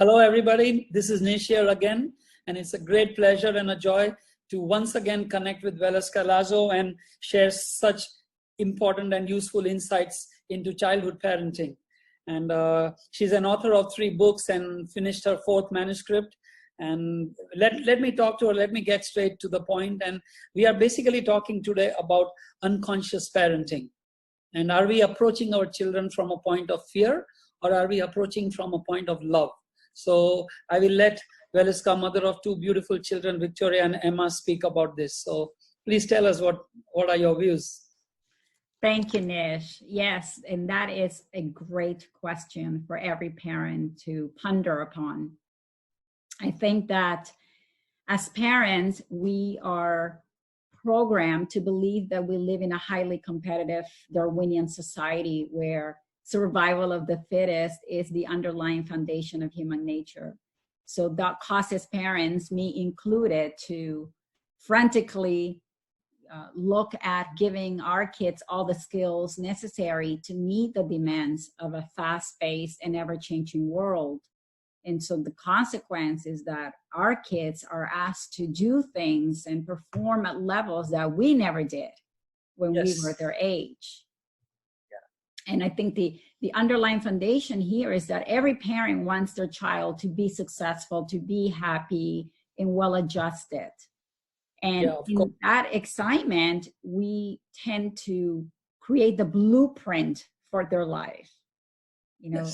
Hello, everybody. This is Nish here again, and it's a great pleasure and a joy to once again connect with Waleuska Lazo and share such important and useful insights into childhood parenting. And she's an author of 3 books and finished her 4th manuscript. And let me talk to her. Let me get straight to the point. And we are basically talking today about unconscious parenting. And are we approaching our children from a point of fear, or are we approaching from a point of love? So I will let Waleuska, mother of 2 beautiful children, Victoria and Emma, speak about this. So please tell us what are your views? Thank you, Nish. Yes, and that is a great question for every parent to ponder upon. I think that as parents, we are programmed to believe that we live in a highly competitive Darwinian society where survival of the fittest is the underlying foundation of human nature. So that causes parents, me included, to frantically look at giving our kids all the skills necessary to meet the demands of a fast-paced and ever-changing world. And so the consequence is that our kids are asked to do things and perform at levels that we never did when we were their age. And I think the underlying foundation here is that every parent wants their child to be successful, to be happy and well-adjusted. And in that excitement, we tend to create the blueprint for their life. You know,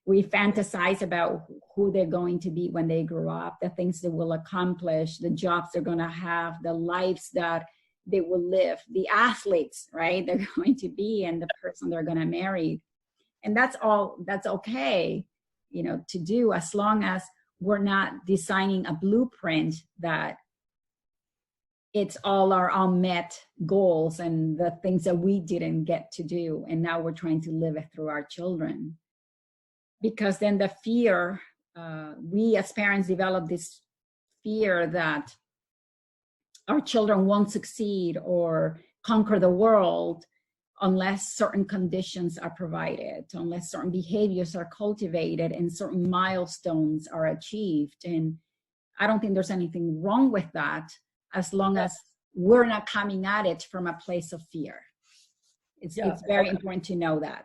we fantasize about who they're going to be when they grow up, the things they will accomplish, the jobs they're going to have, the lives that they will live, the athletes, right, they're going to be, and the person they're going to marry. And that's okay, you know, to do, as long as we're not designing a blueprint that it's all our unmet goals and the things that we didn't get to do, and now we're trying to live it through our children. Because then the fear, we as parents develop this fear that our children won't succeed or conquer the world unless certain conditions are provided, unless certain behaviors are cultivated and certain milestones are achieved. And I don't think there's anything wrong with that, as long as we're not coming at it from a place of fear. It's very important to know that.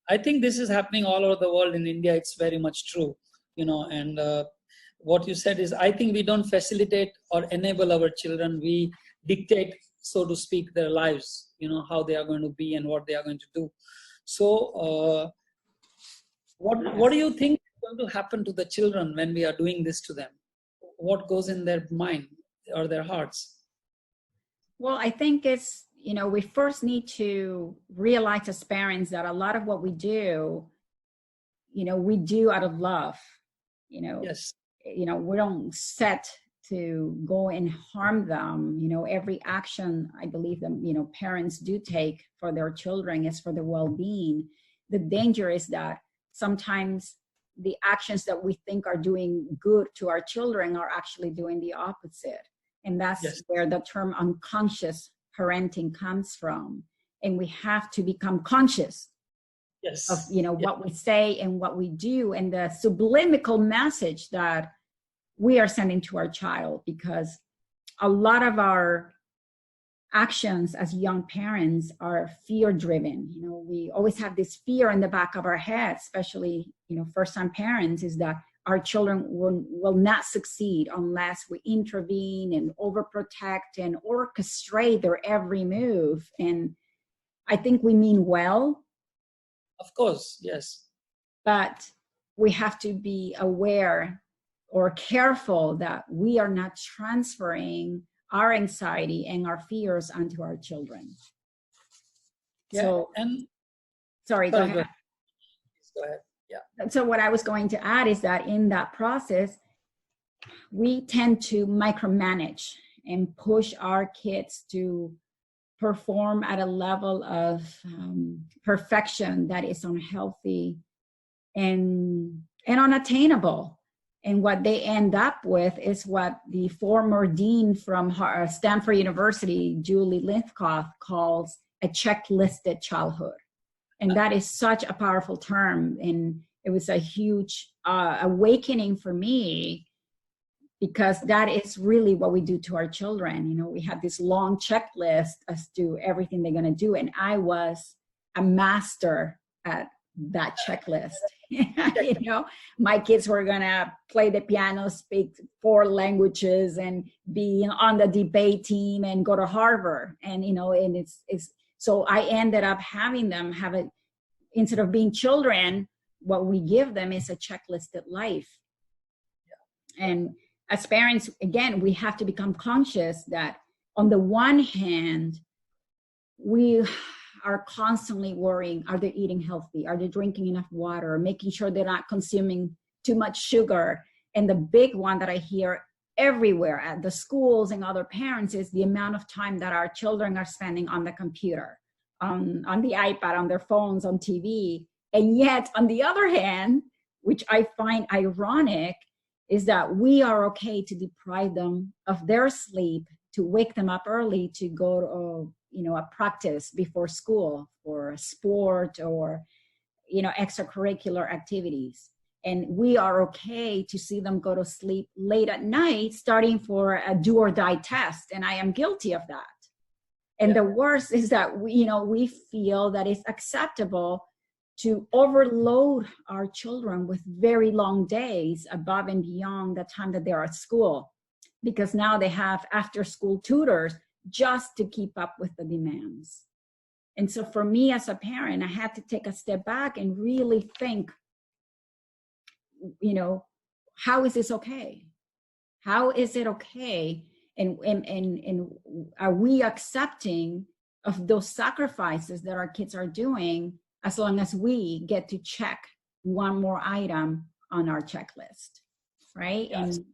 I think this is happening all over the world. In India, it's very much true, you know, and what you said is, I think we don't facilitate or enable our children. We dictate, so to speak, their lives, you know, how they are going to be and what they are going to do. So what do you think is going to happen to the children when we are doing this to them? What goes in their mind or their hearts? Well, I think it's, you know, we first need to realize as parents that a lot of what we do, you know, we do out of love, you know. You know, we don't set to go and harm them. You know, every action I believe that, you know, parents do take for their children is for their well-being. The danger is that sometimes the actions that we think are doing good to our children are actually doing the opposite. And that's where the term unconscious parenting comes from. And we have to become conscious of, you know, what we say and what we do, and the subliminal message that we are sending to our child, because a lot of our actions as young parents are fear driven. You know, we always have this fear in the back of our head, especially, you know, first time parents, is that our children will not succeed unless we intervene and overprotect and orchestrate their every move. And I think we mean well. Of course, yes. But we have to be aware or careful that we are not transferring our anxiety and our fears onto our children. So, sorry, go ahead. Go ahead. Yeah. So what I was going to add is that in that process, we tend to micromanage and push our kids to perform at a level of perfection that is unhealthy and unattainable. And what they end up with is what the former dean from Stanford University, Julie Lithgoth, calls a checklisted childhood. And that is such a powerful term. And it was a huge awakening for me, because that is really what we do to our children. You know, we have this long checklist as to everything they're going to do. And I was a master at that checklist. You know, my kids were going to play the piano, speak 4 languages, and be on the debate team and go to Harvard. And, you know, and it's so I ended up having them have it, instead of being children, what we give them is a checklisted life. And as parents, again, we have to become conscious that on the one hand, we are constantly worrying, are they eating healthy? Are they drinking enough water? Making sure they're not consuming too much sugar. And the big one that I hear everywhere at the schools and other parents is the amount of time that our children are spending on the computer, on the iPad, on their phones, on TV. And yet, on the other hand, which I find ironic, is that we are okay to deprive them of their sleep, to wake them up early to go to, you know, a practice before school or a sport or, you know, extracurricular activities. And we are okay to see them go to sleep late at night, starting for a do or die test. And I am guilty of that. And the worst is that we, you know, we feel that it's acceptable to overload our children with very long days above and beyond the time that they're at school, because now they have after school tutors just to keep up with the demands. And so for me as a parent, I had to take a step back and really think, you know, how is this okay? How is it okay? And are we accepting of those sacrifices that our kids are doing, as long as we get to check one more item on our checklist, right? Yes. And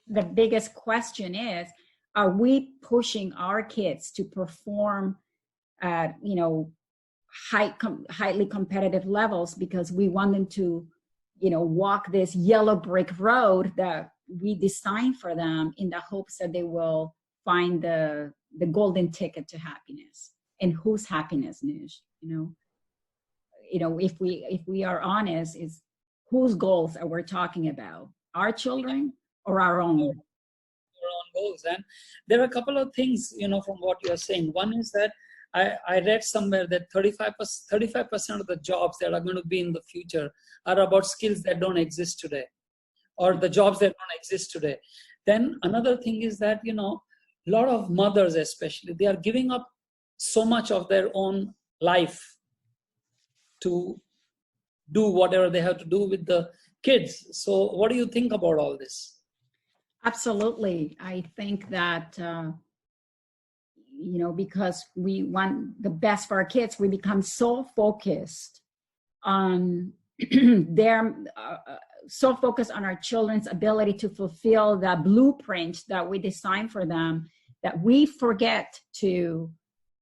the biggest question is, are we pushing our kids to perform at, you know, highly competitive levels because we want them to, you know, walk this yellow brick road that we designed for them in the hopes that they will find the golden ticket to happiness? And whose happiness, Nish? You know, if we are honest, is whose goals are we talking about? Our children or our own? Our own goals. And there are a couple of things, you know, from what you're saying. One is that I read somewhere that 35% of the jobs that are going to be in the future are about skills that don't exist today, or the jobs that don't exist today. Then another thing is that, you know, a lot of mothers especially, they are giving up so much of their own life to do whatever they have to do with the kids. So what do you think about all this? Absolutely. I think that, you know, because we want the best for our kids, we become so focused on so focused on our children's ability to fulfill the blueprint that we designed for them, that we forget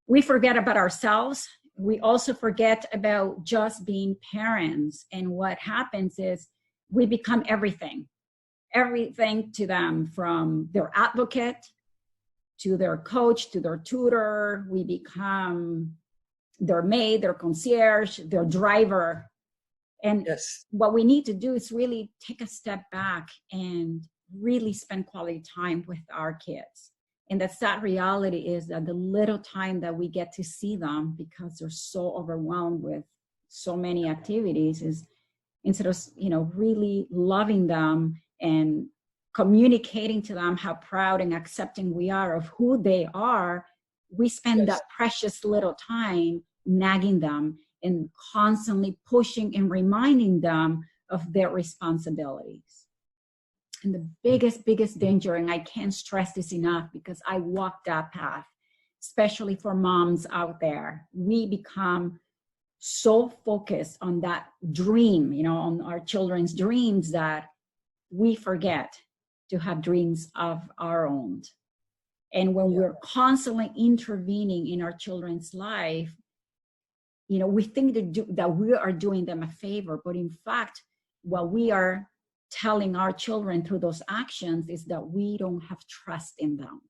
about ourselves. We also forget about just being parents. And what happens is we become everything to them, from their advocate to their coach, to their tutor. We become their maid, their concierge, their driver. And yes, what we need to do is really take a step back and really spend quality time with our kids. And the sad reality is that the little time that we get to see them, because they're so overwhelmed with so many activities, is instead of, you know, really loving them and communicating to them how proud and accepting we are of who they are, we spend that precious little time nagging them and constantly pushing and reminding them of their responsibilities. And the biggest danger, and I can't stress this enough because I walked that path, especially for moms out there, we become so focused on that dream, you know, on our children's dreams, that we forget to have dreams of our own. And when we're constantly intervening in our children's life, you know, we think that we are doing them a favor, but in fact, what we are telling our children through those actions is that we don't have trust in them.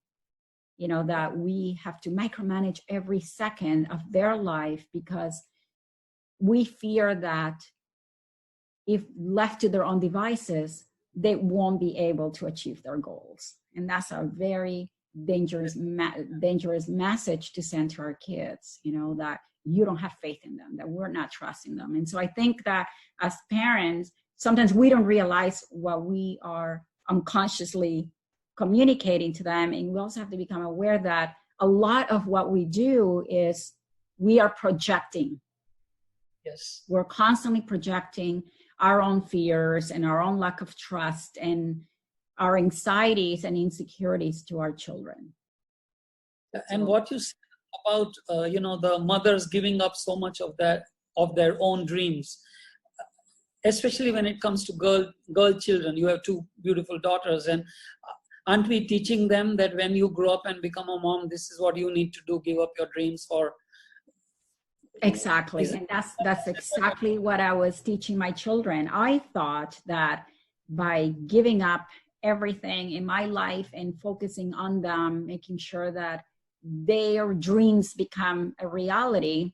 You know, that we have to micromanage every second of their life because we fear that if left to their own devices, they won't be able to achieve their goals. And that's a very dangerous message to send to our kids, you know, that you don't have faith in them, that we're not trusting them. And so I think that as parents, sometimes we don't realize what we are unconsciously communicating to them. And we also have to become aware that a lot of what we do is we are projecting. Yes. We're constantly projecting our own fears and our own lack of trust and our anxieties and insecurities to our children. And so, what you said about, you know, the mothers giving up so much of their own dreams, especially when it comes to girl children. You have two beautiful daughters, and aren't we teaching them that when you grow up and become a mom, this is what you need to do, give up your dreams for? Exactly. And that's exactly what I was teaching my children. I thought that by giving up everything in my life and focusing on them, making sure that their dreams become a reality.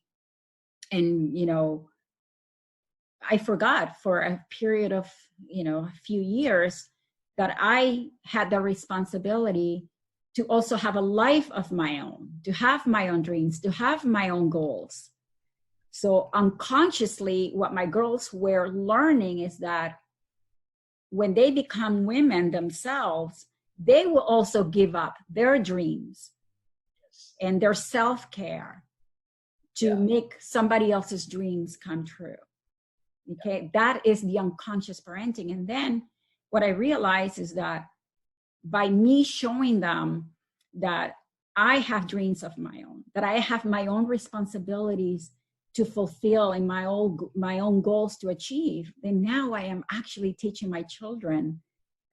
And, you know, I forgot for a period of, you know, a few years that I had the responsibility to also have a life of my own, to have my own dreams, to have my own goals. So unconsciously, what my girls were learning is that when they become women themselves, they will also give up their dreams and their self-care to make somebody else's dreams come true. Okay, that is the unconscious parenting. And then what I realized is that by me showing them that I have dreams of my own, that I have my own responsibilities to fulfill and my own goals to achieve, then now I am actually teaching my children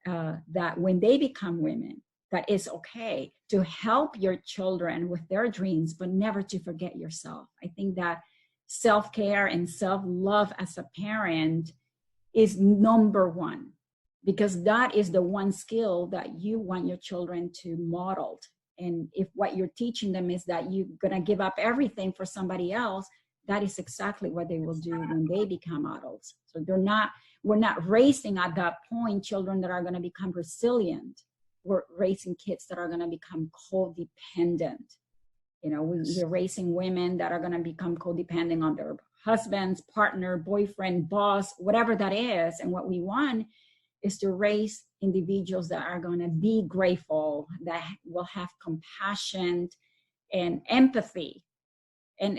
that when they become women, that it's okay to help your children with their dreams, but never to forget yourself. I think that self-care and self-love as a parent is number one, because that is the one skill that you want your children to model. And if what you're teaching them is that you're gonna give up everything for somebody else, that is exactly what they will do when they become adults. So we're not raising at that point children that are gonna become resilient. We're raising kids that are gonna become codependent. You know, we're raising women that are gonna become codependent on their husbands, partner, boyfriend, boss, whatever that is. And what we want is to raise individuals that are gonna be grateful, that will have compassion and empathy, and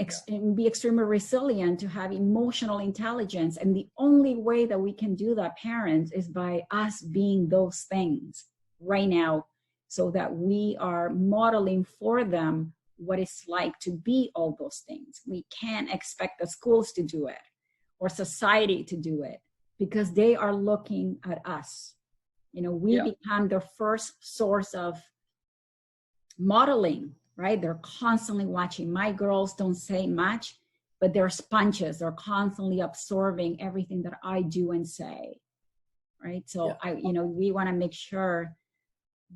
be extremely resilient, to have emotional intelligence. And the only way that we can do that, parents, is by us being those things right now, so that we are modeling for them what it's like to be all those things. We can't expect the schools to do it or society to do it, because they are looking at us. You know, we become their first source of modeling, right? They're constantly watching. My girls don't say much, but they're sponges. They're constantly absorbing everything that I do and say, right? So we want to make sure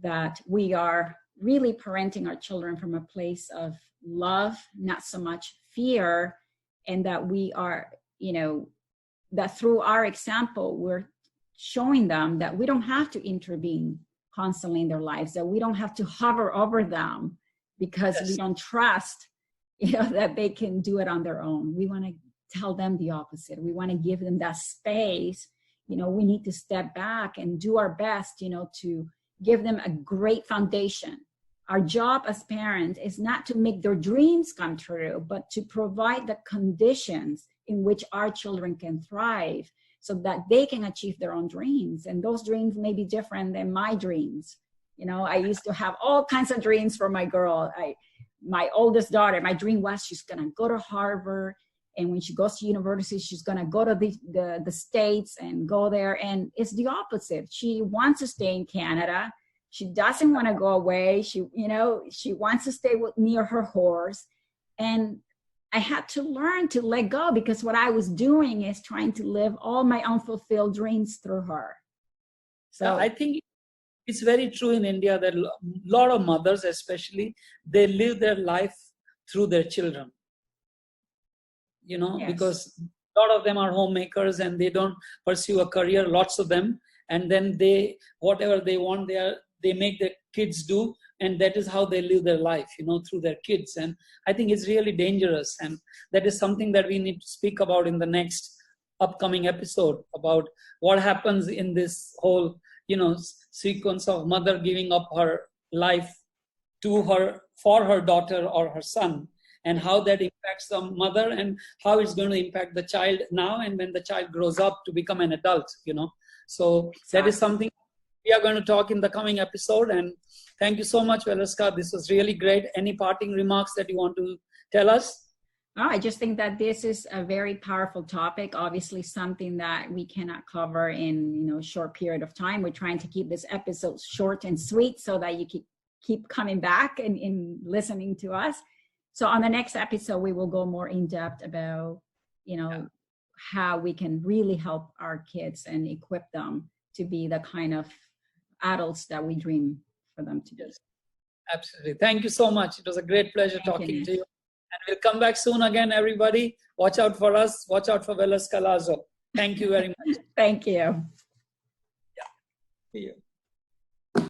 that we are really parenting our children from a place of love, not so much fear, and that we are, you know, that through our example, we're showing them that we don't have to intervene constantly in their lives, that we don't have to hover over them because we don't trust, you know, that they can do it on their own. We want to tell them the opposite. We want to give them that space. You know, we need to step back and do our best, you know, to give them a great foundation. Our job as parents is not to make their dreams come true, but to provide the conditions in which our children can thrive so that they can achieve their own dreams. And those dreams may be different than my dreams. You know, I used to have all kinds of dreams for my girl. My oldest daughter, my dream was she's gonna go to Harvard, and when she goes to university, she's gonna go to the States and go there. And it's the opposite. She wants to stay in Canada. She doesn't want to go away. She wants to stay near her horse. And I had to learn to let go, because what I was doing is trying to live all my unfulfilled dreams through her. So I think it's very true in India that a lot of mothers, especially, they live their life through their children. You know, because a lot of them are homemakers and they don't pursue a career, lots of them. And then they, whatever they want, they make their kids do. And that is how they live their life, through their kids. And I think it's really dangerous. And that is something that we need to speak about in the next upcoming episode, about what happens in this whole, sequence of mother giving up her life for her daughter or her son, and how that impacts the mother and how it's going to impact the child now and when the child grows up to become an adult, So that is something we are going to talk in the coming episode. And thank you so much, Waleuska. This was really great. Any parting remarks that you want to tell us? Oh, I just think that this is a very powerful topic, obviously something that we cannot cover in a short period of time. We're trying to keep this episode short and sweet so that you keep coming back and listening to us. So on the next episode, we will go more in depth about, how we can really help our kids and equip them to be the kind of adults that we dream for them to be. Yes, absolutely. Thank you so much. It was a great pleasure talking to you. And we'll come back soon again, everybody. Watch out for us. Watch out for Waleuska Lazo. Thank you very much. Thank you. Yeah. See you.